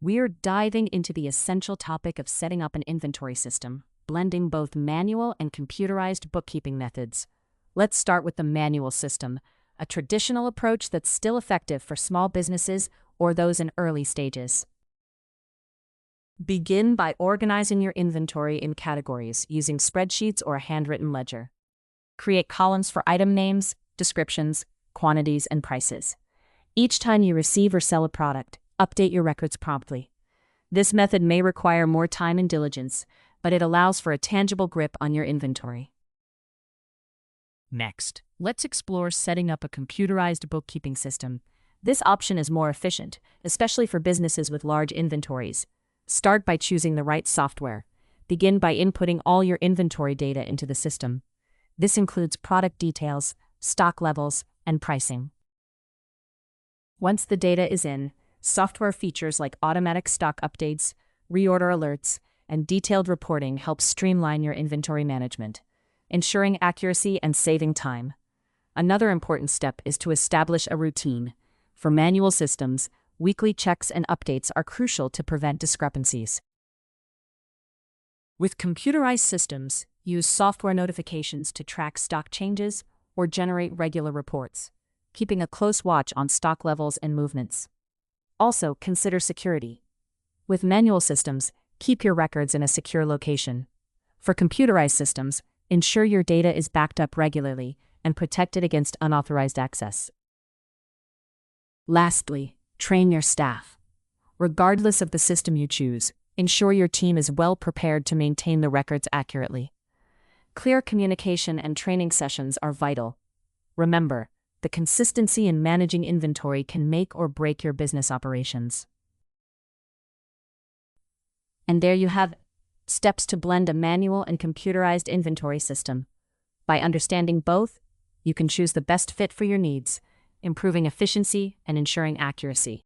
We're diving into the essential topic of setting up an inventory system, blending both manual and computerized bookkeeping methods. Let's start with the manual system, a traditional approach that's still effective for small businesses or those in early stages. Begin by organizing your inventory in categories using spreadsheets or a handwritten ledger. Create columns for item names, descriptions, quantities, and prices. Each time you receive or sell a product, update your records promptly. This method may require more time and diligence, but it allows for a tangible grip on your inventory. Next, let's explore setting up a computerized bookkeeping system. This option is more efficient, especially for businesses with large inventories. Start by choosing the right software. Begin by inputting all your inventory data into the system. This includes product details, stock levels, and pricing. Once the data is in, software features like automatic stock updates, reorder alerts, and detailed reporting help streamline your inventory management, ensuring accuracy and saving time. Another important step is to establish a routine. For manual systems, weekly checks and updates are crucial to prevent discrepancies. With computerized systems, use software notifications to track stock changes or generate regular reports, keeping a close watch on stock levels and movements. Also, consider security. With manual systems, keep your records in a secure location. For computerized systems, ensure your data is backed up regularly and protected against unauthorized access. Lastly, train your staff. Regardless of the system you choose, ensure your team is well prepared to maintain the records accurately. Clear communication and training sessions are vital. Remember, the consistency in managing inventory can make or break your business operations. And there you have it. Steps to blend a manual and computerized inventory system. By understanding both, you can choose the best fit for your needs, improving efficiency and ensuring accuracy.